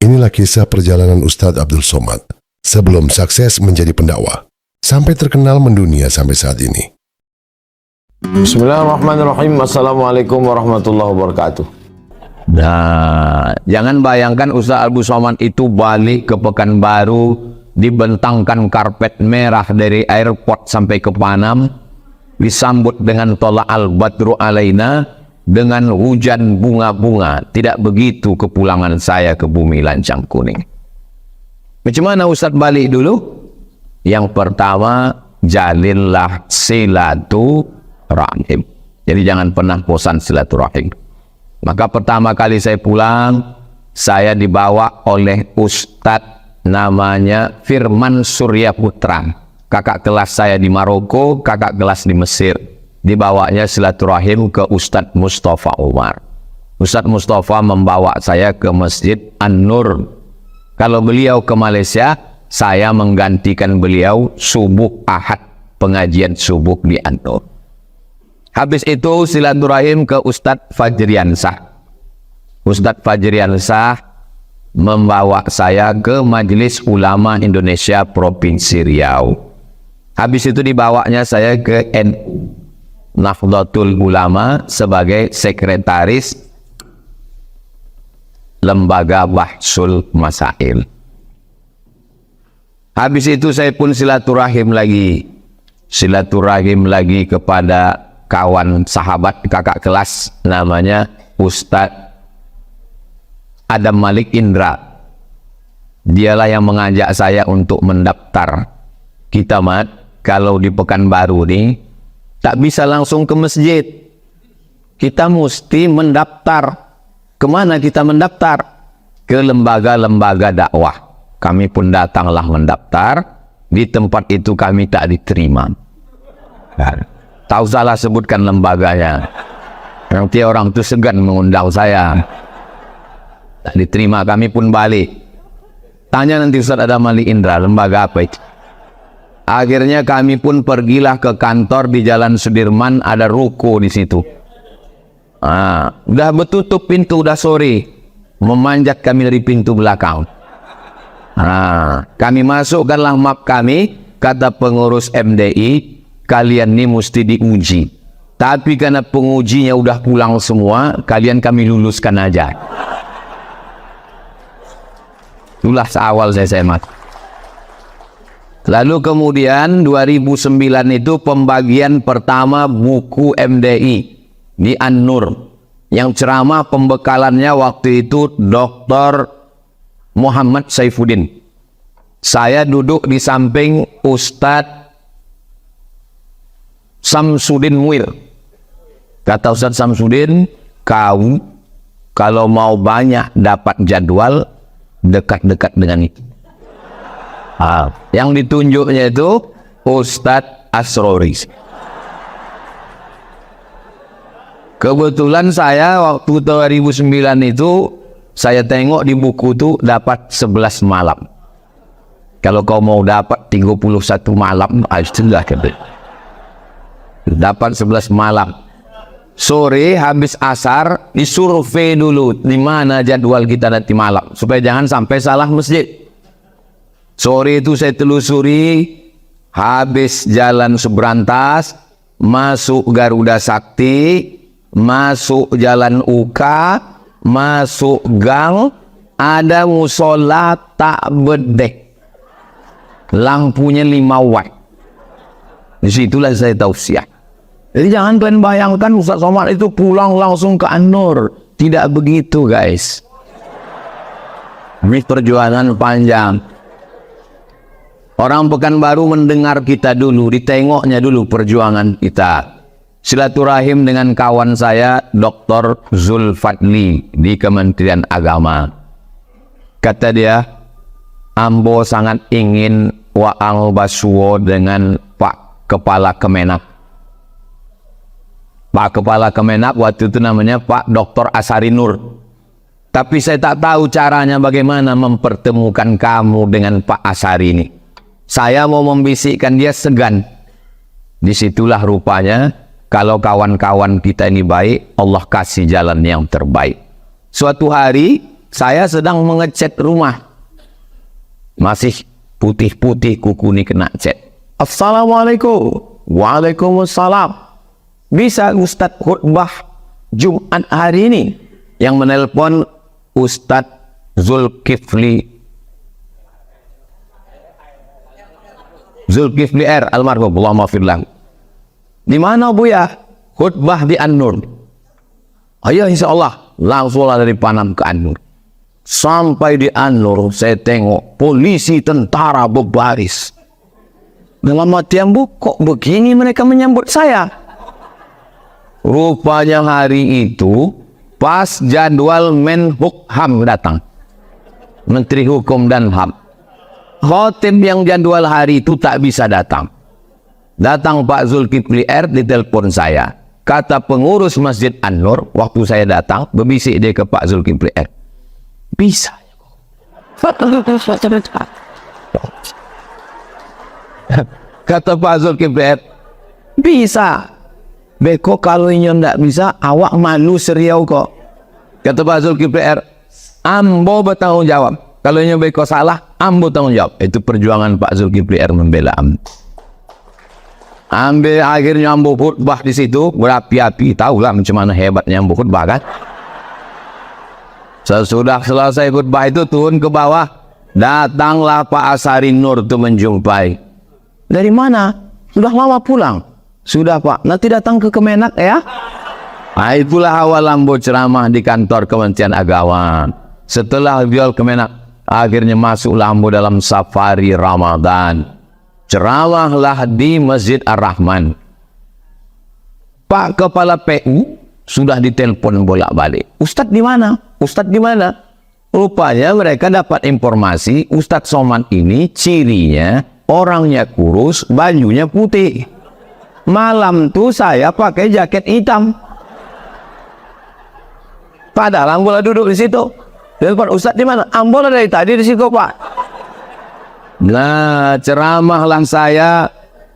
Inilah kisah perjalanan Ustadz Abdul Somad sebelum sukses menjadi pendakwah, sampai terkenal mendunia sampai saat ini. Bismillahirrahmanirrahim. Assalamualaikum warahmatullahi wabarakatuh. Nah, jangan bayangkan Ustadz Abdul Somad itu balik ke Pekanbaru, dibentangkan karpet merah dari airport sampai ke Panam, disambut dengan tola al-badru alaina, dengan hujan bunga-bunga. Tidak begitu kepulangan saya ke bumi lancang kuning. Macam mana Ustaz balik dulu? Yang pertama, jalinlah silaturahim. Jadi jangan pernah bosan silaturahim. Maka pertama kali saya pulang, saya dibawa oleh Ustadz namanya Firman Surya Putra, kakak kelas saya di Maroko, kakak kelas di Mesir. Dibawanya silaturahim ke Ustadz Mustafa Umar. Ustadz Mustafa membawa saya ke Masjid An-Nur. Kalau beliau ke Malaysia, saya menggantikan beliau subuh Ahad, pengajian subuh di An-Nur. Habis itu silaturahim ke Ustadz Fajriansah. Ustadz Fajriansah membawa saya ke Majelis Ulama Indonesia Provinsi Riau. Habis itu dibawanya saya ke NU, Nahdlatul Ulama, sebagai sekretaris Lembaga Bahsul Masail. Habis itu saya pun silaturahim lagi kepada kawan sahabat kakak kelas namanya Ustadz Adam Malik Indra. Dialah yang mengajak saya untuk mendaftar. Kita kalau di Pekanbaru nih tak bisa langsung ke masjid, kita mesti mendaftar. Kemana kita mendaftar? Ke lembaga-lembaga dakwah. Kami pun datanglah mendaftar. Di tempat itu kami tak diterima. Tak usahlah sebutkan lembaganya, nanti orang itu segan mengundang saya. Tak diterima, kami pun balik. Tanya nanti Ustaz Adam Malik Indra, lembaga apa itu? Akhirnya kami pun pergilah ke kantor di Jalan Sudirman, ada ruko di situ. Udah betutup pintu, udah sore. Memanjat kami dari pintu belakang. Kami masukkanlah map kami, kata pengurus MDI, kalian ini mesti diuji. Tapi karena pengujinya udah pulang semua, kalian kami luluskan aja. Itulah seawal saya masuk. Lalu kemudian 2009 itu pembagian pertama buku MDI di An-Nur. Yang ceramah pembekalannya waktu itu Dr. Muhammad Saifuddin. Saya duduk di samping Ustadz Samsudin Muir. Kata Ustadz Samsudin, kau kalau mau banyak dapat jadwal, dekat-dekat dengan itu. Yang ditunjuknya itu Ustadz Asrori. Kebetulan saya waktu 2009 itu saya tengok di buku itu dapat 11 malam. Kalau kau mau dapat 31 malam, sudah dapat 11 malam. Sore habis asar disurvei dulu di mana jadwal kita nanti malam supaya jangan sampai salah masjid. Sore itu saya telusuri, habis jalan Subrantas, masuk Garuda Sakti, masuk jalan Uka, masuk gang, ada musola tak bedek, lampunya 5 watt. Disitulah saya tausiah. Jadi jangan kalian bayangkan Ustaz Somad itu pulang langsung ke An-Nur. Tidak begitu guys. Ini perjuangan panjang. Orang Pekanbaru mendengar kita dulu, ditengoknya dulu perjuangan kita. Silaturahim dengan kawan saya Dr. Zulfadli di Kementerian Agama. Kata dia, Ambo sangat ingin Waang Basuwo dengan Pak Kepala Kemenak. Pak Kepala Kemenak waktu itu namanya Pak Dr. Asari Nur. Tapi saya tak tahu caranya bagaimana mempertemukan kamu dengan Pak Asari ini. Saya mau membisikkan dia segan. Disitulah rupanya kalau kawan-kawan kita ini baik, Allah kasih jalan yang terbaik. Suatu hari saya sedang mengecat rumah. Masih putih-putih kuku ini kena cat. Assalamualaikum. Waalaikumsalam. Bisa Ustadz khutbah Jumat hari ini? Yang menelpon Ustadz Zulkifli R. almarhum, Allahumma firlahu. Di mana Buya? Khutbah di An-Nur. Ayo insya Allah langsung dari Panam ke An-Nur. Sampai di An-Nur saya tengok polisi tentara berbaris. Dalam hati ambo, kok begini mereka menyambut saya? Rupanya hari itu pas jadwal Menhukham datang, Menteri Hukum dan HAM. Khotib yang jadwal hari itu tak bisa datang. Datang Pak Zulkifli R, ditelepon saya. Kata pengurus Masjid An-Nur, waktu saya datang, berbisik dia ke Pak Zulkifli R. Bisa. Kata Pak Zulkifli R, bisa. Beko kalau ini tidak bisa, awak malu seriau kok. Kata Pak Zulkifli R, ambo bertanggung jawab. Kalau ini beko salah, ambo tanggung jawab. Itu perjuangan Pak Zulkifli R membela ambo. Ambil akhirnya ambo khutbah di situ berapi-api. Tahulah macam mana hebatnya ambo khutbah kan. Sesudah selesai khutbah itu turun ke bawah, datanglah Pak Asari Nur itu menjumpai. Dari mana? Sudah lama pulang. Sudah Pak, nanti datang ke Kemenak ya. Nah, itulah awal ambo ceramah di kantor Kementerian Agama. Setelah beliau Kemenak, akhirnya masuklah ambo dalam safari Ramadan. Ceramahlah di Masjid Ar-Rahman. Pak Kepala PU sudah ditelepon bolak-balik. Ustadz di mana? Ustadz di mana? Rupanya mereka dapat informasi Ustadz Somad ini cirinya orangnya kurus, bajunya putih. Malam tuh saya pakai jaket hitam. Padahal ambo duduk di situ. Telepon Ustadz di mana? Ambo dari tadi di situ Pak. Nah, ceramahlah saya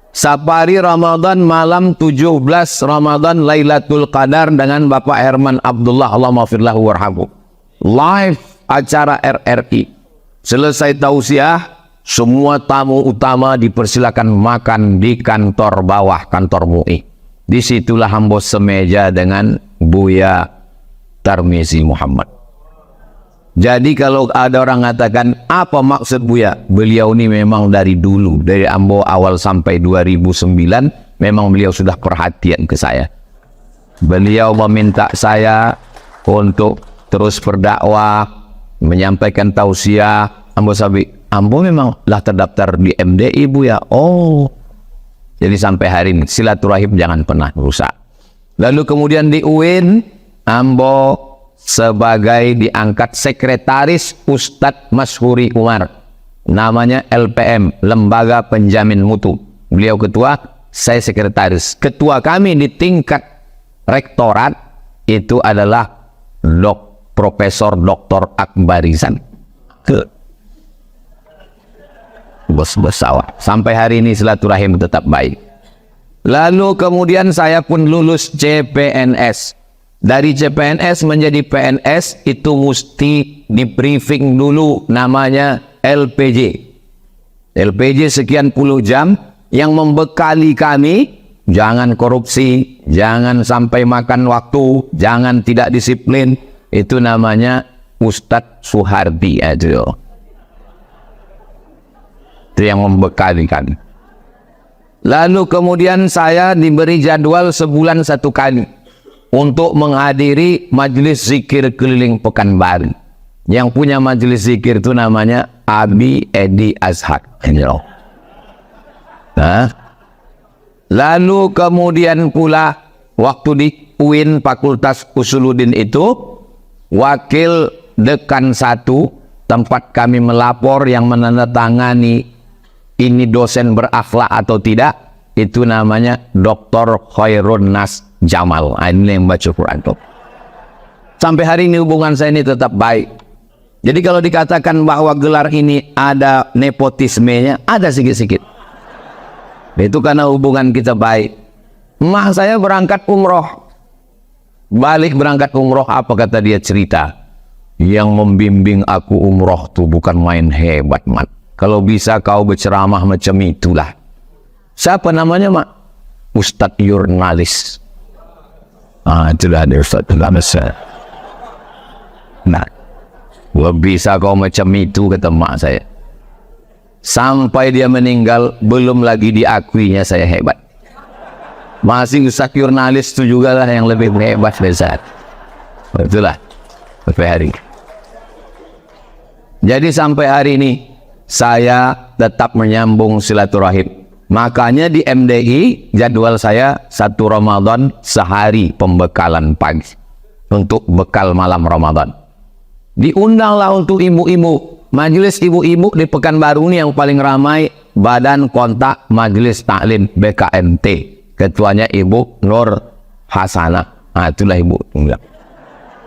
safari Ramadan malam 17 Ramadan Lailatul Qadar dengan Bapak Herman Abdullah, Allahumma firlahu warhamu. Live acara RRI. Selesai tausiah, semua tamu utama dipersilakan makan di kantor bawah, kantor MUI. Disitulah ambo semeja dengan Buya Tarmizi Muhammad. Jadi kalau ada orang mengatakan apa maksud Buya, beliau ini memang dari dulu, dari ambo awal sampai 2009 memang beliau sudah perhatian ke saya. Beliau meminta saya untuk terus berdakwah, menyampaikan tausiah. Ambo sabi, ambo memang lah terdaftar di MDI Buya. Oh, jadi sampai hari ini silaturahim jangan pernah rusak. Lalu kemudian di UIN ambo sebagai diangkat sekretaris Ustadz Mashuri Umar, namanya LPM, Lembaga Penjamin Mutu. Beliau ketua, saya sekretaris. Ketua kami di tingkat rektorat itu adalah Profesor Dr. Akbarizan. Bos sawah. Sampai hari ini silaturahim tetap baik. Lalu kemudian saya pun lulus CPNS. Dari CPNS menjadi PNS itu mesti di briefing dulu, namanya LPJ. LPJ sekian puluh jam yang membekali kami jangan korupsi, jangan sampai makan waktu, jangan tidak disiplin. Itu namanya Ustadz Suhardi itu. Itu yang membekali kami. Lalu kemudian saya diberi jadwal sebulan satu kali untuk menghadiri majelis zikir keliling Pekanbaru. Yang punya majelis zikir itu namanya Abi Edi Azhar. Nah, lalu kemudian pula waktu di UIN Fakultas Usuluddin itu, wakil dekan 1 tempat kami melapor yang menandatangani ini dosen berakhlak atau tidak, itu namanya Dr. Khairun Nas Jamal. Ini yang baca Quran tuh. Sampai hari ini hubungan saya ini tetap baik. Jadi kalau dikatakan bahwa gelar ini ada nepotismenya, ada sedikit-sedikit. Itu karena hubungan kita baik. Emak saya berangkat umroh. Balik berangkat umroh, apa kata dia cerita? yang membimbing aku umroh tuh bukan main hebat, Mat. Kalau bisa kau berceramah macam itulah. Siapa namanya, Mak? Ustadz Jurnalis. Itulah ada Ustadz Jurnalis. Nah, kalau bisa kau macam itu, kata mak saya. Sampai dia meninggal, belum lagi diakuinya saya hebat. Masih Ustadz Jurnalis itu juga lah yang lebih hebat dari saya. Itulah sampai hari. Jadi sampai hari ini saya tetap menyambung silaturahim. Makanya di MDI jadwal saya 1 Ramadan sehari pembekalan pagi untuk bekal malam Ramadan. Diundanglah untuk ibu-ibu. Majelis ibu-ibu di Pekanbaru ini yang paling ramai, Badan Kontak Majelis Taklim BKMT. Ketuanya Ibu Nur Hasanah. Itulah Ibu.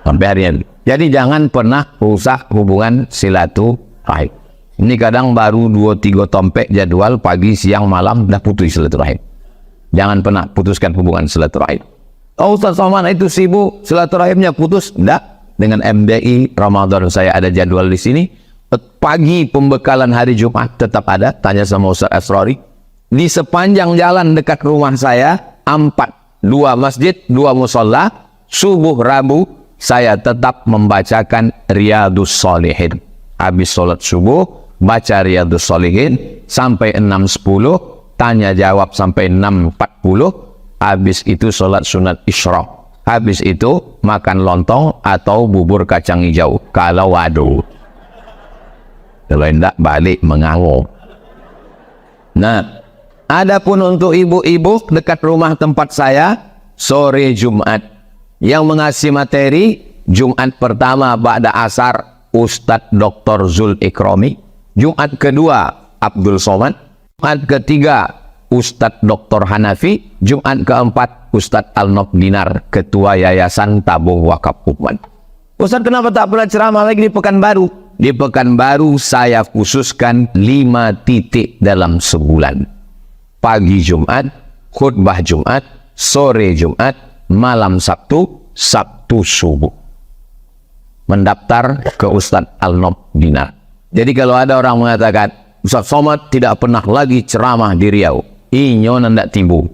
Sampai hari ini. Jadi jangan pernah rusak hubungan silaturahim. Ini kadang baru 2-3 tompek jadwal pagi, siang, malam dah putus silaturahim. Jangan pernah putuskan hubungan silaturahim. Oh, Ustaz Somad itu sibuk, silaturahimnya putus. Tidak. Dengan MDI Ramadan saya ada jadwal di sini. Pagi pembekalan hari Jumat tetap ada. Tanya sama Ustaz Asrori. Di sepanjang jalan dekat rumah saya 2 masjid, 2 musola. Subuh Rabu saya tetap membacakan Riyadus Shalihin. Habis sholat subuh baca Riyadus Shalihin sampai 6.10. Tanya jawab sampai 6.40. Habis itu sholat sunat Isyraq. Habis itu makan lontong atau bubur kacang hijau kalau waduh. Kalau tidak balik mengangguk. Nah, adapun untuk ibu-ibu dekat rumah tempat saya, sore Jumat yang mengasih materi Jumat pertama ba'da asar Ustadz Dr. Zul Ikrami, Jumat kedua Abdul Somad, Jumat ketiga Ustadz Dr. Hanafi, Jumat keempat Ustadz Al-Nob Dinar, Ketua Yayasan Tabung Wakaf Umat. Ustadz, kenapa tak pernah ceramah lagi di Pekanbaru? Di Pekanbaru saya khususkan 5 titik dalam sebulan. Pagi Jumat, khutbah Jumat, sore Jumat, malam Sabtu, Sabtu subuh. Mendaftar ke Ustadz Al-Nob Dinar. Jadi kalau ada orang mengatakan, Ustadz Somad tidak pernah lagi ceramah di Riau, inyo nandak tibu.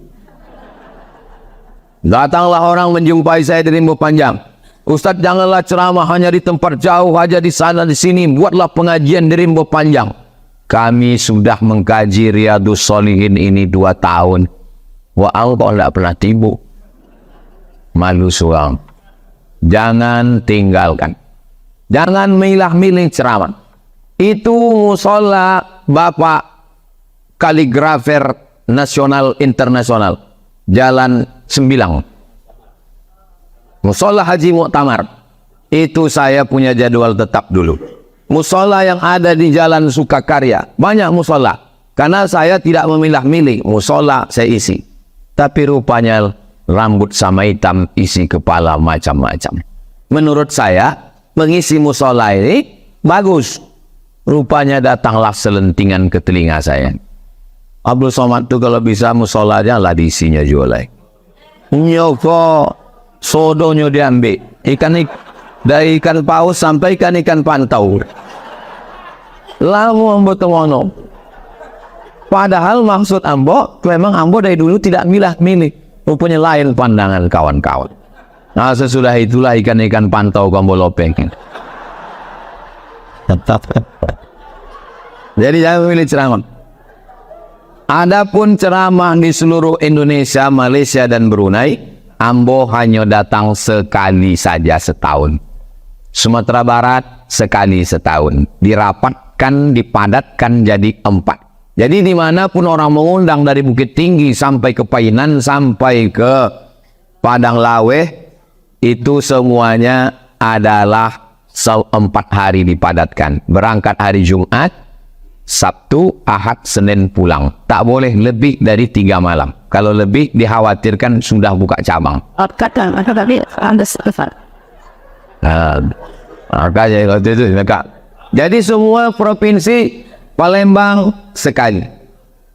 Datanglah orang menjumpai saya di Rimbo Panjang. Ustadz, janganlah ceramah hanya di tempat jauh aja, di sana di sini. Buatlah pengajian di Rimbo Panjang. Kami sudah mengkaji Riyadus Shalihin ini 2 tahun. Wah, engkau tidak pernah tibu. Malu suang. Jangan tinggalkan. Jangan milah-milih ceramah. Itu musola Bapak Kaligrafer Nasional Internasional. Jalan Sembilang. Musola Haji Muktamar. Itu saya punya jadwal tetap dulu. Musola yang ada di Jalan Sukakarya. Banyak musola. Karena saya tidak memilah-milih. Musola saya isi. Tapi rupanya rambut sama hitam, isi kepala macam-macam. Menurut saya, mengisi musola ini bagus. Rupanya datanglah selentingan ke telinga saya. Abdul Somad itu kalau bisa musolanya lah diisinya jualai. Nyoko sodonya diambil. Dari ikan paus sampai ikan pantau. Lalu ambo temono. Padahal maksud ambo, memang ambo dari dulu tidak milah-milih. Rupanya lain pandangan kawan-kawan. Nah, sesudah itulah ikan-ikan pantau ambo lopeng. Jadi jangan memilih ceramah. Adapun ceramah di seluruh Indonesia, Malaysia, dan Brunei, ambo hanya datang sekali saja setahun. Sumatera Barat sekali setahun. Dirapatkan, dipadatkan jadi 4. Jadi dimanapun orang mengundang dari Bukit Tinggi sampai ke Painan, sampai ke Padang Laweh, itu semuanya adalah 4 hari dipadatkan. Berangkat hari Jumat, Sabtu, Ahad, Senin pulang. Tak boleh lebih dari 3 malam. Kalau lebih dikhawatirkan sudah buka cabang. Jadi semua provinsi, Palembang sekali,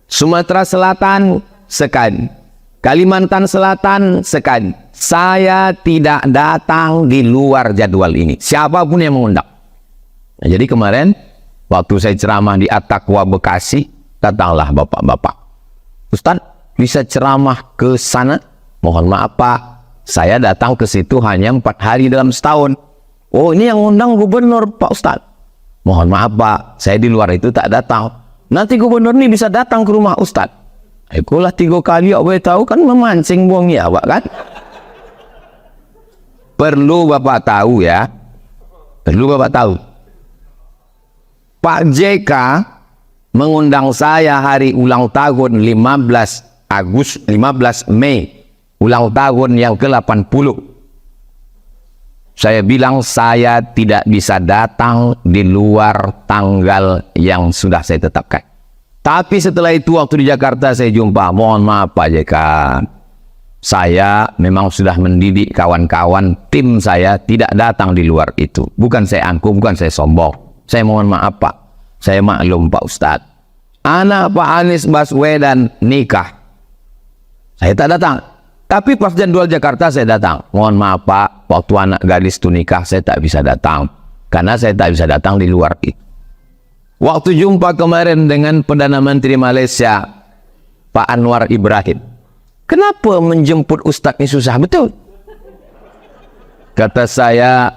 Sumatera Selatan sekali, Kalimantan Selatan sekali, saya tidak datang di luar jadwal ini, siapapun yang mengundang. Nah, jadi kemarin waktu saya ceramah di At-Taqwa Bekasi, datanglah bapak-bapak. Ustaz, bisa ceramah ke sana? Mohon maaf Pak, saya datang ke situ hanya 4 hari dalam setahun. Oh, ini yang undang gubernur Pak Ustaz. Mohon maaf Pak, saya di luar itu tak datang. Nanti gubernur ini bisa datang ke rumah Ustaz. Ikulah 3 kali awak tahu kan memancing buangnya awak kan. Perlu Bapak tahu ya. Perlu Bapak tahu. Pak JK mengundang saya hari ulang tahun 15 Mei. Ulang tahun yang ke-80. Saya bilang saya tidak bisa datang di luar tanggal yang sudah saya tetapkan. Tapi setelah itu waktu di Jakarta saya jumpa, mohon maaf Pak JK, saya memang sudah mendidik kawan-kawan, tim saya tidak datang di luar itu. Bukan saya angkuh, bukan saya sombong. Saya mohon maaf Pak, saya maklum Pak Ustadz. Anak Pak Anies Baswedan nikah, saya tak datang. Tapi pas jadwal Jakarta saya datang. Mohon maaf Pak, waktu anak gadis itu nikah saya tak bisa datang. Karena saya tak bisa datang di luar itu. Waktu jumpa kemarin dengan Perdana Menteri Malaysia, Pak Anwar Ibrahim. Kenapa menjemput Ustadz ini susah? Betul. Kata saya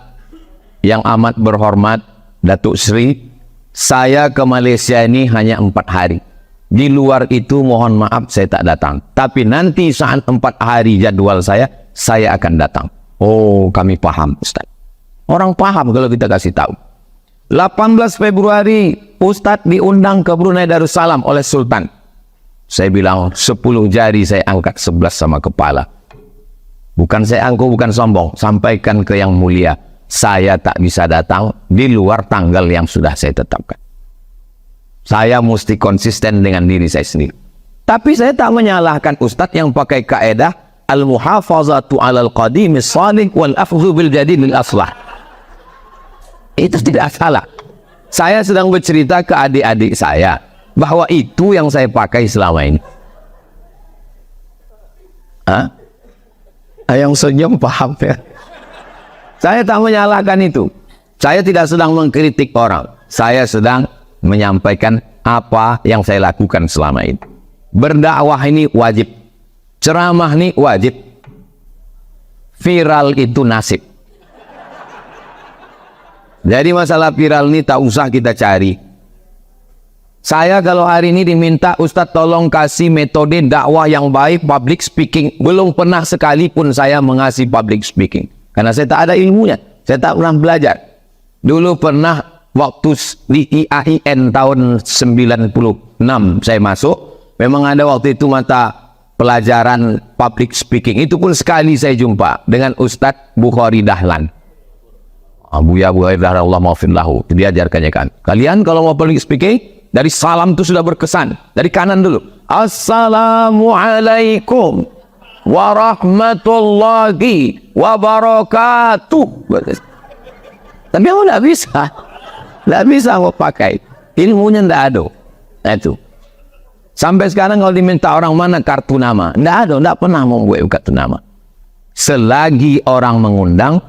yang amat berhormat, Datuk Sri, saya ke Malaysia ini hanya 4 hari. Di luar itu mohon maaf saya tak datang. Tapi nanti saat 4 hari jadwal saya akan datang. Oh, kami paham Ustaz. Orang paham kalau kita kasih tahu. 18 Februari Ustaz diundang ke Brunei Darussalam oleh Sultan. Saya bilang 10 jari saya angkat 11 sama kepala. Bukan saya angkuh, bukan sombong. Sampaikan ke yang mulia. Saya tak bisa datang di luar tanggal yang sudah saya tetapkan. Saya mesti konsisten dengan diri saya sendiri. Tapi saya tak menyalahkan Ustadz yang pakai kaedah al-muhafazatu alal qadimis salih wal afzu bil jadidil aslah. Itu tidak salah. Saya sedang bercerita ke adik-adik saya bahwa itu yang saya pakai selama ini. Hah? Yang senyum paham ya. Saya tak menyalahkan itu. Saya tidak sedang mengkritik orang. Saya sedang menyampaikan apa yang saya lakukan selama ini. Berdakwah ini wajib. Ceramah ini wajib. Viral itu nasib. Jadi masalah viral ini tak usah kita cari. Saya kalau hari ini diminta, Ustadz tolong kasih metode dakwah yang baik, public speaking. Belum pernah sekalipun saya mengasih public speaking. Karena saya tak ada ilmunya. Saya tak pernah belajar. Dulu pernah waktu di IAIN tahun 96 saya masuk. Memang ada waktu itu mata pelajaran public speaking. Itu pun sekali saya jumpa dengan Ustadz Bukhari Dahlan. Buya Bukhari Dahlan, Allah maafin lahu. Dia ajarkannya kan. Kalian kalau mau public speaking, dari salam itu sudah berkesan. Dari kanan dulu. Assalamualaikum warahmatullahi wabarakatuh. Tapi aku tidak bisa. Tidak bisa mau pakai. Ilmunya tidak ada. Nah, itu. Sampai sekarang kalau diminta orang mana kartu nama. Tidak ada. Tidak pernah membuat kartu nama. Selagi orang mengundang,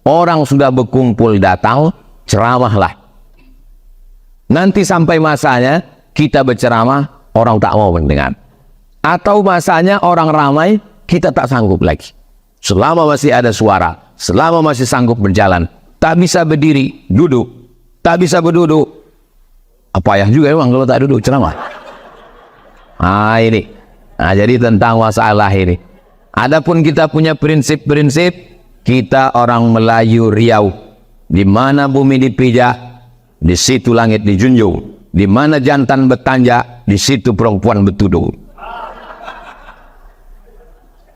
orang sudah berkumpul datang, ceramahlah. Nanti sampai masanya kita berceramah, orang tak mau mendengar. Atau masanya orang ramai, kita tak sanggup lagi. Selama masih ada suara, selama masih sanggup berjalan, tak bisa berdiri, duduk. Tak bisa berduduk. Apa ya juga memang kalau tak duduk ceramah. Ini. Jadi tentang masalah ini. Adapun kita punya prinsip-prinsip, kita orang Melayu Riau. Di mana bumi dipijak, di situ langit dijunjung. Di mana jantan bertanja, di situ perempuan bertuduh.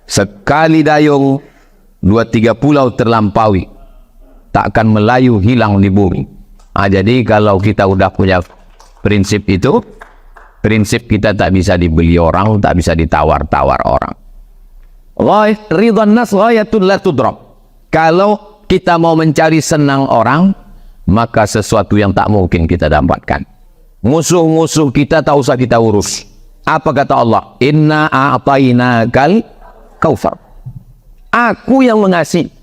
Sekali dayung, 2-3 pulau terlampaui. Takkan Melayu hilang di bumi. Jadi kalau kita udah punya prinsip itu, prinsip kita tak bisa dibeli orang, tak bisa ditawar-tawar orang. Ridwan nas ghayatul la tudrak. Kalau kita mau mencari senang orang, maka sesuatu yang tak mungkin kita dapatkan. Musuh-musuh kita tak usah kita urus. Apa kata Allah? Inna a'tainakal kautsar. Aku yang mengasihi,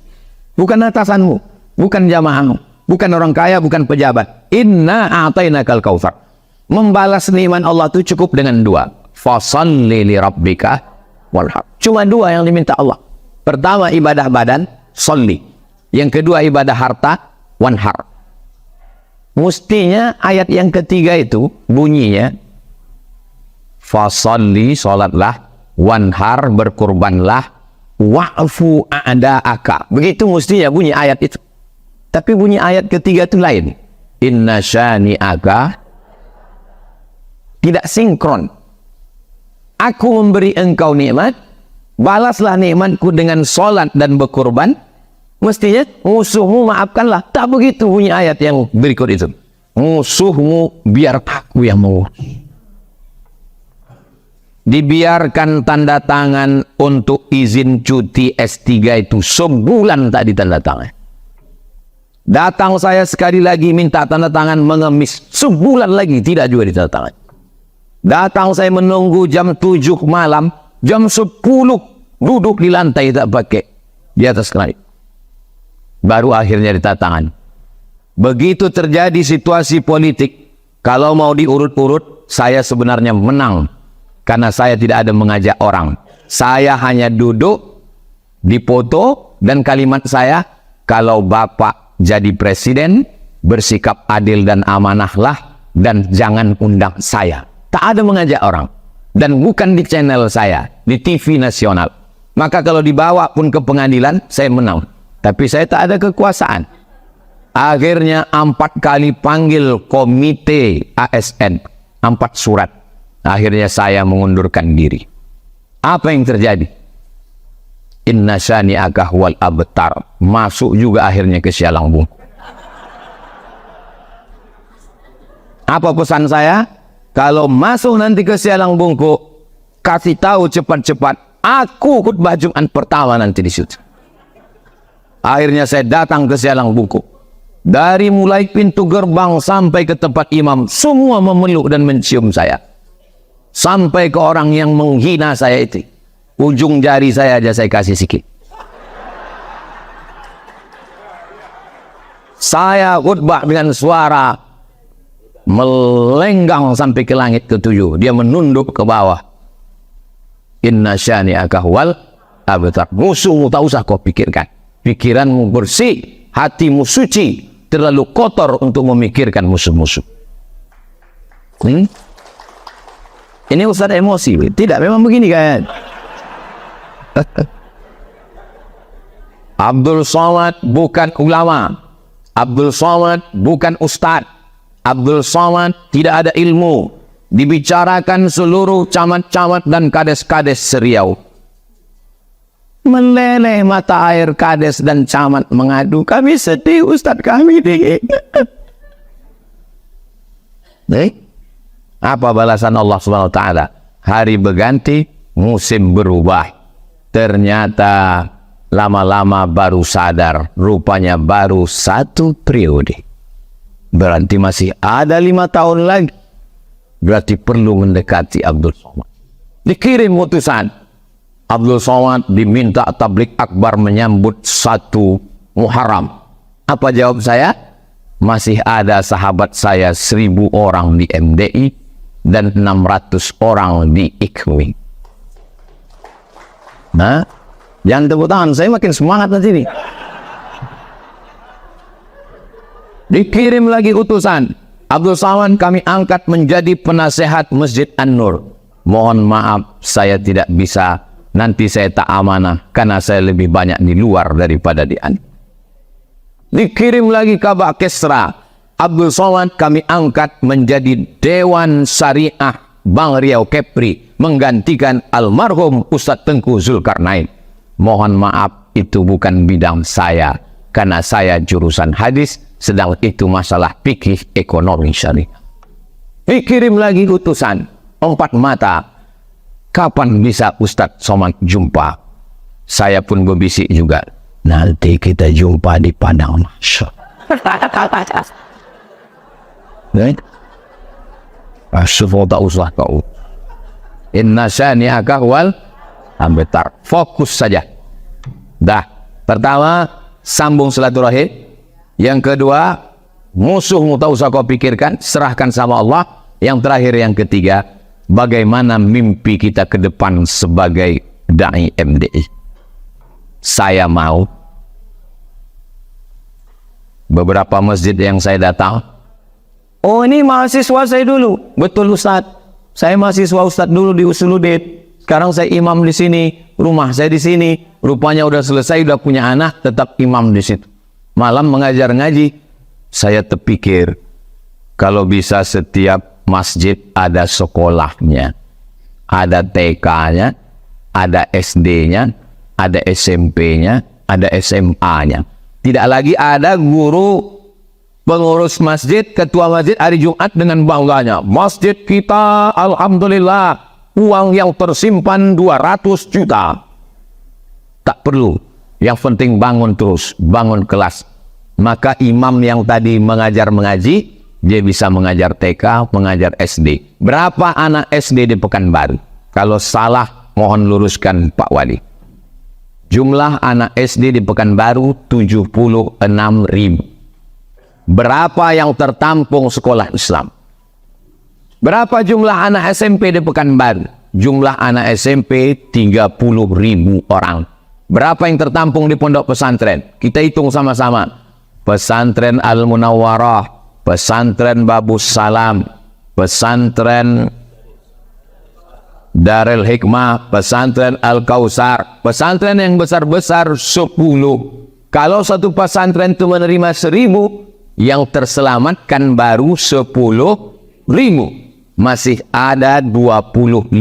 bukan atasanmu, bukan jamaahmu, bukan orang kaya, bukan pejabat. Inna a'tainakal kautsar. Membalas nikmat Allah itu cukup dengan dua. Fasalli li rabbika wanhar. Cuma dua yang diminta Allah. Pertama ibadah badan, sholli. Yang kedua ibadah harta, wanhar. Mestinya ayat yang ketiga itu bunyinya fasalli, salatlah, wanhar, berkurbanlah, wa'fu a'da'aka. Begitu mestinya bunyi ayat itu. Tapi bunyi ayat ketiga itu lain. Inna syani'aka, tidak sinkron. Aku memberi engkau nikmat, balaslah nikmatku dengan salat dan berkurban. Mestinya musuhmu maafkanlah. Tak begitu bunyi ayat yang berikut itu. Musuhmu biar aku yang mengurus. Dibiarkan tanda tangan untuk izin cuti S3 itu sebulan tak ditandatangan. Datang saya sekali lagi minta tanda tangan mengemis, sebulan lagi tidak juga ditandatangan. Datang saya menunggu jam 7 malam, jam 10 duduk di lantai tak pakai di atas keramik. Baru akhirnya ditandatangan. Begitu terjadi situasi politik, kalau mau diurut-urut, saya sebenarnya menang. Karena saya tidak ada mengajak orang. Saya hanya duduk, dipoto, dan kalimat saya, kalau Bapak jadi presiden, bersikap adil dan amanahlah, dan jangan undang saya. Tak ada mengajak orang. Dan bukan di channel saya, di TV nasional. Maka kalau dibawa pun ke pengadilan, saya menang. Tapi saya tak ada kekuasaan. Akhirnya 4 kali panggil komite ASN, 4 surat. Akhirnya saya mengundurkan diri. Apa yang terjadi? Inna syani'aka huwal abtar. Masuk juga akhirnya ke sialang bungku. Apa pesan saya? Kalau masuk nanti ke sialang bungku, kasih tahu cepat-cepat. Aku khutbah Jumat pertama nanti di situ. Akhirnya saya datang ke sialang bungku. Dari mulai pintu gerbang sampai ke tempat imam, semua memeluk dan mencium saya. Sampai ke orang yang menghina saya itu, ujung jari saya aja saya kasih sikit. Saya khutbah dengan suara melenggang sampai ke langit ketujuh. Dia menunduk ke bawah. Inna syani'aka huwal abtar. Musuhmu tak usah kau pikirkan. Pikiranmu bersih, hatimu suci, terlalu kotor untuk memikirkan musuh-musuh. Ini Ustaz emosi. Tidak, memang begini kan. Abdul Somad bukan ulama. Abdul Somad bukan ustaz. Abdul Somad tidak ada ilmu. Dibicarakan seluruh camat-camat dan kades-kades Seriau. Meleleh mata air kades dan camat mengadu. Kami sedih Ustaz, kami dingin. Apa balasan Allah Subhanahu wa taala? Hari berganti, musim berubah. Ternyata lama-lama baru sadar, rupanya baru 1 periode. Berarti masih ada 5 tahun lagi. Berarti perlu mendekati Abdul Somad. Dikirim utusan. Abdul Somad diminta tablik akbar menyambut 1 Muharram. Apa jawab saya? Masih ada sahabat saya 1000 orang di MDI dan 600 orang di IKWI. Nah, jangan tepuk tangan, saya makin semangat nanti nih. Dikirim lagi utusan. Abdul Somad kami angkat menjadi penasehat Masjid An-Nur. Mohon maaf, saya tidak bisa. Nanti saya tak amanah, karena saya lebih banyak di luar daripada di Anda. Dikirim lagi kabar Kesra. Abdul Somad kami angkat menjadi Dewan Syariah Bank Riau Kepri, menggantikan almarhum Ustadz Tengku Zulkarnain. Mohon maaf, itu bukan bidang saya, karena saya jurusan hadis, sedang itu masalah fikih ekonomi syariah. Dikirim lagi utusan 4 mata. Kapan bisa Ustadz Somad jumpa? Saya pun berbisik juga. Nanti kita jumpa di padang mahsyar. Semua tak usah kau. Inna syani'aka huwal abtar. Fokus saja. Dah, pertama sambung silaturahim. Yang kedua, musuhmu tak usah kau pikirkan, serahkan sama Allah. Yang terakhir, yang ketiga, bagaimana mimpi kita ke depan sebagai dai MDI. Saya mau beberapa masjid yang saya datang, oh ini mahasiswa saya dulu. Betul Ustaz, saya mahasiswa Ustaz dulu di Usuluddin. Sekarang saya imam di sini, rumah saya di sini. Rupanya udah selesai, udah punya anak, tetap imam di situ. Malam mengajar ngaji. Saya terpikir, kalau bisa setiap masjid ada sekolahnya, ada TK-nya, ada SD-nya, ada SMP-nya, ada SMA-nya. Tidak lagi ada guru pengurus masjid, ketua masjid hari Jumat dengan bangganya, masjid kita alhamdulillah uang yang tersimpan 200 juta. Tak perlu. Yang penting bangun terus, bangun kelas. Maka imam yang tadi mengajar mengaji, dia bisa mengajar TK, mengajar SD. Berapa anak SD di Pekanbaru? Kalau salah, mohon luruskan Pak Wali. Jumlah anak SD di Pekanbaru 76.000. Berapa yang tertampung sekolah Islam? Berapa jumlah anak SMP di Pekanbaru? Jumlah anak SMP 30.000 orang. Berapa yang tertampung di pondok pesantren? Kita hitung sama-sama. Pesantren Al-Munawwarah, pesantren Babus Salam, pesantren Darul Hikmah, pesantren Al-Kausar, pesantren yang besar-besar 10. Kalau satu pesantren itu menerima 1.000, yang terselamatkan baru 10.000. Masih ada 25.000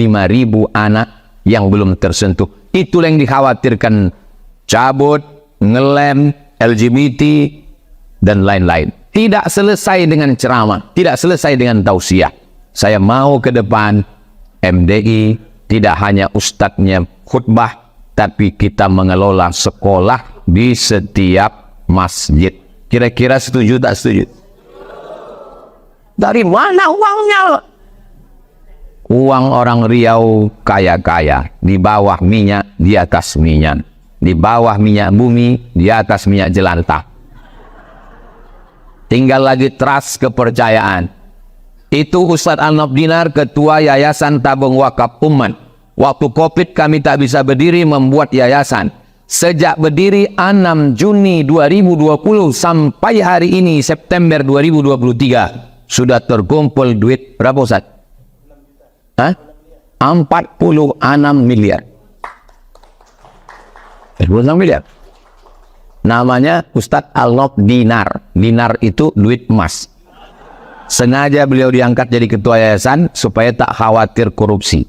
anak yang belum tersentuh. Itulah yang dikhawatirkan, cabut, ngelem, LGBT, dan lain-lain. Tidak selesai dengan ceramah, tidak selesai dengan tausiah. Saya mau ke depan MDI tidak hanya ustadznya khutbah, tapi kita mengelola sekolah di setiap masjid. Kira-kira setuju tak setuju? Dari mana uangnya? Uang orang Riau kaya-kaya, di bawah minyak, di atas minyak, di bawah minyak bumi, di atas minyak jelantah. Tinggal lagi trust, kepercayaan. Itu Ustadz Al-Nof Dinar, ketua Yayasan Tabung Wakaf Umat. Waktu Covid kami tak bisa berdiri membuat yayasan. Sejak berdiri 6 Juni 2020 sampai hari ini September 2023 sudah terkumpul duit berapa Ustadz? 46 miliar. 46 miliar. Namanya Ustadz Al-Nof Dinar. Dinar itu duit emas. Sengaja beliau diangkat jadi ketua yayasan supaya tak khawatir korupsi.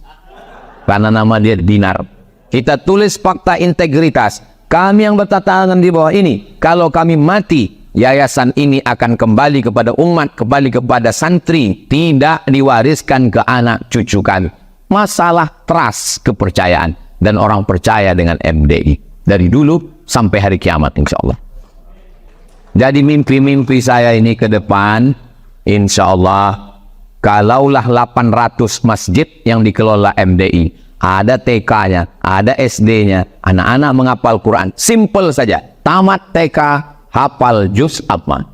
Karena nama dia Dinar. Kita tulis fakta integritas. Kami yang bertata tangan di bawah ini, kalau kami mati, yayasan ini akan kembali kepada umat, kembali kepada santri, tidak diwariskan ke anak cucu kami. Masalah trust, kepercayaan, dan orang percaya dengan MDI dari dulu sampai hari kiamat insya Allah. Jadi mimpi-mimpi saya ini ke depan, insya Allah, kalaulah 800 masjid yang dikelola MDI, ada TK-nya, ada SD-nya, anak-anak menghafal Quran, simple saja, tamat TK, hafal juz amma,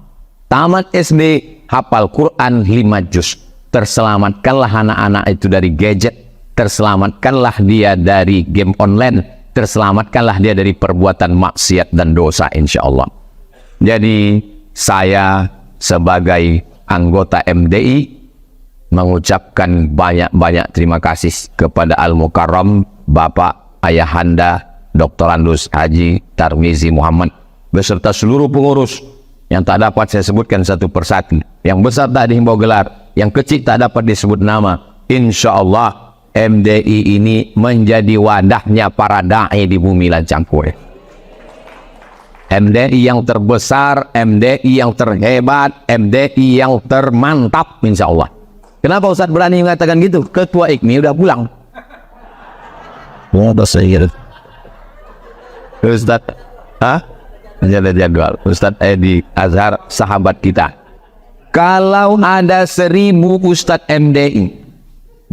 tamat SD, hafal Quran 5 juz. Terselamatkanlah anak-anak itu dari gadget, terselamatkanlah dia dari game online, terselamatkanlah dia dari perbuatan maksiat dan dosa insya Allah. Jadi saya sebagai anggota MDI mengucapkan banyak-banyak terima kasih kepada Al-Mukarram Bapak Ayahanda Dr. Andus Haji Tarmizi Muhammad beserta seluruh pengurus yang tak dapat saya sebutkan satu persatu, yang besar tak dihimbau gelar, yang kecil tak dapat disebut nama. Insya Allah MDI ini menjadi wadahnya para da'i di bumi Lancangkure. MDI yang terbesar, MDI yang terhebat, MDI yang termantap insya Allah. Kenapa Ustadz berani mengatakan gitu? Ketua IKMI udah pulang. Ustadz, menjadi jadwal. Ustadz Edi Azhar, sahabat kita. Kalau ada 1000 Ustadz MDI,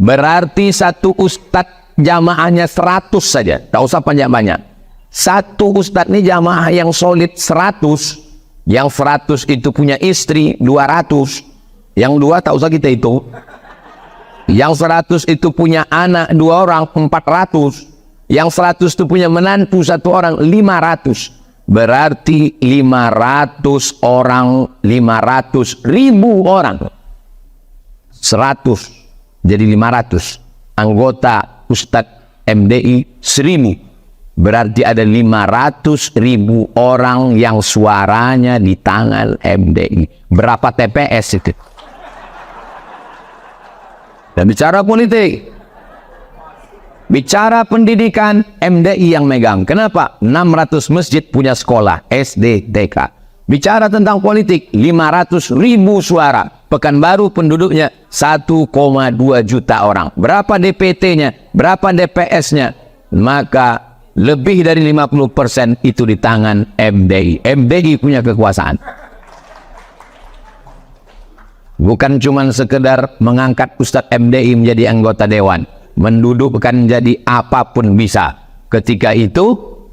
berarti satu Ustadz jamaahnya 100 saja. Tak usah banyak-banyak. Satu ustadz ini jamaah yang solid 100, yang 100 itu punya istri 200, yang 2 tak usah kita itu, yang 100 itu punya anak 2 orang 400, yang 100 itu punya menantu 1 orang 500. Berarti 500 orang, 500.000 orang, 100 jadi 500. Anggota Ustadz MDI 1000, berarti ada 500.000 orang yang suaranya di tangan MDI. Berapa TPS itu? Dan bicara politik, bicara pendidikan, MDI yang megang. Kenapa? 600 masjid punya sekolah SD, TK. Bicara tentang politik, 500.000 suara. Pekanbaru penduduknya 1,2 juta orang. Berapa DPT-nya? Berapa DPS-nya? Maka lebih dari 50% itu di tangan MDI. MDI punya kekuasaan. Bukan cuma sekedar mengangkat Ustadz MDI menjadi anggota dewan, mendudukkan jadi apapun bisa. Ketika itu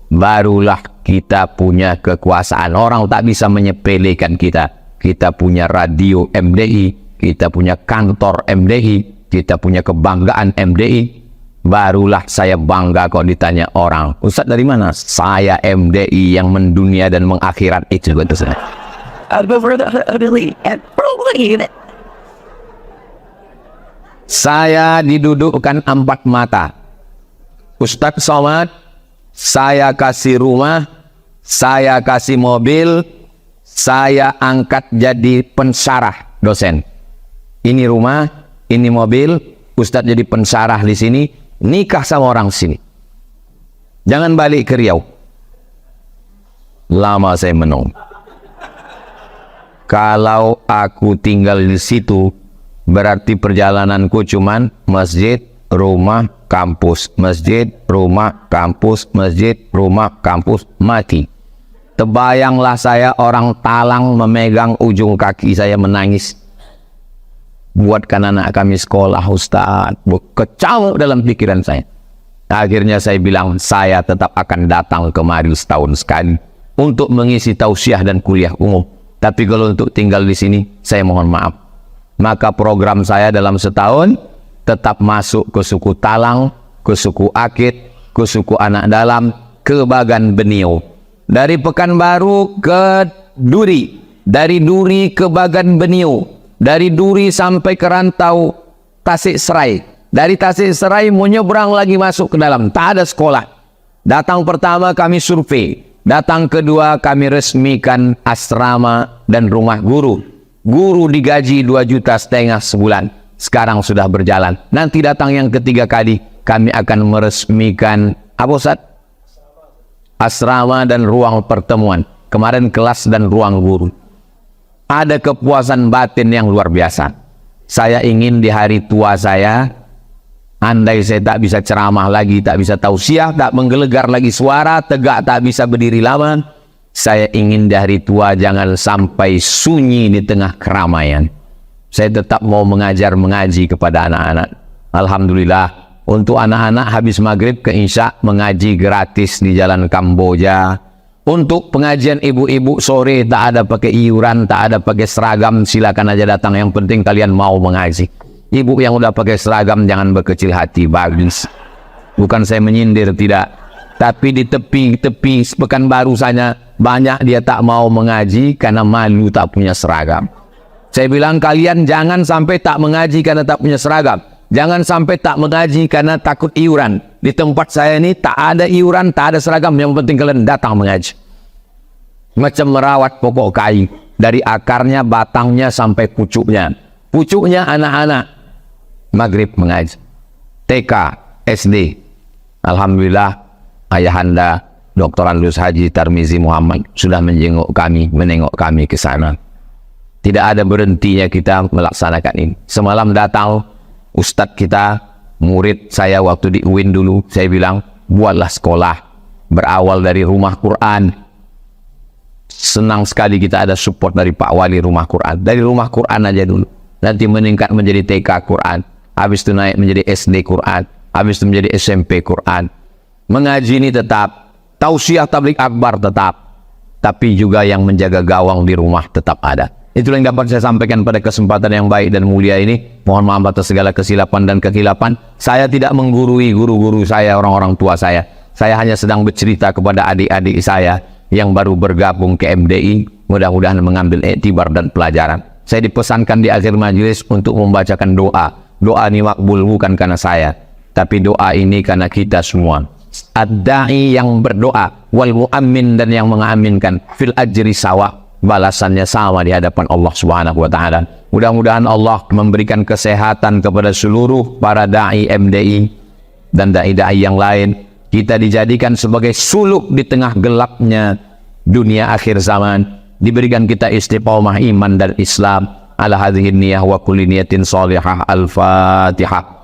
barulah kita punya kekuasaan. Orang tak bisa menyepelekan kita. Kita punya radio MDI, kita punya kantor MDI, kita punya kebanggaan MDI. Barulah saya bangga kalau ditanya orang, Ustadz dari mana? Saya MDI yang mendunia dan mengakhirat itu. Betul. Saya didudukkan 4 mata. Ustadz Somad, saya kasih rumah, saya kasih mobil, saya angkat jadi pensarah dosen. Ini rumah, ini mobil, Ustadz jadi pensarah di sini, nikah sama orang sini. Jangan balik ke Riau. Lama saya menunggu. Kalau aku tinggal di situ, berarti perjalananku cuman masjid, rumah, kampus, masjid, rumah, kampus, masjid, rumah, kampus, mati. Terbayanglah saya orang Talang memegang ujung kaki saya menangis. Buatkan anak kami sekolah, Ustaz. Kecau dalam pikiran saya. Akhirnya saya bilang, saya tetap akan datang kemari setahun sekali untuk mengisi tausiah dan kuliah umum. Tapi kalau untuk tinggal di sini, saya mohon maaf. Maka program saya dalam setahun tetap masuk ke suku Talang, ke suku Akit, ke suku Anak Dalam, ke Bagan Benio. Dari Pekanbaru ke Duri, dari Duri ke Bagan Benio, dari Duri sampai ke rantau Tasik Serai, dari Tasik Serai mau nyebrang lagi masuk ke dalam, tak ada sekolah. Datang pertama kami survei, datang kedua kami resmikan asrama dan rumah guru. Guru digaji 2,5 juta sebulan. Sekarang sudah berjalan. Nanti datang yang ketiga kali, kami akan meresmikan apa Ustaz? Asrama dan ruang pertemuan. Kemarin kelas dan ruang guru. Ada kepuasan batin yang luar biasa. Saya ingin di hari tua saya, andai saya tak bisa ceramah lagi, tak bisa tausiah, tak menggelegar lagi suara, tegak tak bisa berdiri lama, saya ingin di hari tua jangan sampai sunyi di tengah keramaian. Saya tetap mau mengaji kepada anak-anak. Alhamdulillah, untuk anak-anak habis maghrib ke Isya mengaji gratis di Jalan Kamboja. Untuk pengajian ibu-ibu sore tak ada pakai iuran, tak ada pakai seragam, silakan aja datang. Yang penting kalian mau mengaji. Ibu yang udah pakai seragam jangan berkecil hati, bagus. Bukan saya menyindir, tidak. Tapi di tepi-tepi Pekanbaru saja banyak dia tak mau mengaji karena malu tak punya seragam. Saya bilang kalian jangan sampai tak mengaji karena tak punya seragam. Jangan sampai tak mengaji karena takut iuran. Di tempat saya ini tak ada iuran, tak ada seragam. Yang penting kalian datang mengaji. Macam merawat pokok kayu. Dari akarnya, batangnya sampai pucuknya. Pucuknya anak-anak. Maghrib mengaji. TK, SD. Alhamdulillah ayahanda Dr. Andus Haji Tarmizi Muhammad sudah menjenguk kami, menengok kami ke sana. Tidak ada berhentinya kita melaksanakan ini. Semalam datang Ustadz kita, murid saya waktu di UIN dulu, saya bilang, buatlah sekolah. Berawal dari rumah Quran. Senang sekali kita ada support dari Pak Wali rumah Quran. Dari rumah Quran aja dulu. Nanti meningkat menjadi TK Quran. Habis itu naik menjadi SD Quran. Habis itu menjadi SMP Quran. Mengaji ini tetap. tausiah tablik akbar tetap, tapi juga yang menjaga gawang di rumah tetap ada. Itulah yang dapat saya sampaikan pada kesempatan yang baik dan mulia ini. Mohon maaf atas segala kesilapan dan kekilapan. Saya tidak menggurui guru-guru saya, orang-orang tua saya. Saya hanya sedang bercerita kepada adik-adik saya yang baru bergabung ke MDI. Mudah-mudahan mengambil iktibar dan pelajaran. Saya dipesankan di akhir majelis untuk membacakan doa. Doa ini makbul bukan karena saya, tapi doa ini karena kita semua. Ad-da'i yang berdoa, wal mu'ammin dan yang mengaminkan, fil ajri sawa, balasannya sama di hadapan Allah Subhanahu wa taala. Mudah-mudahan Allah memberikan kesehatan kepada seluruh para dai MDI dan dai-dai yang lain. Kita dijadikan sebagai suluk di tengah gelapnya dunia akhir zaman. Diberikan kita istiqomah iman dan Islam. Ala hadhihi niyah wa kulli niyatin salihah. Al-Fatihah.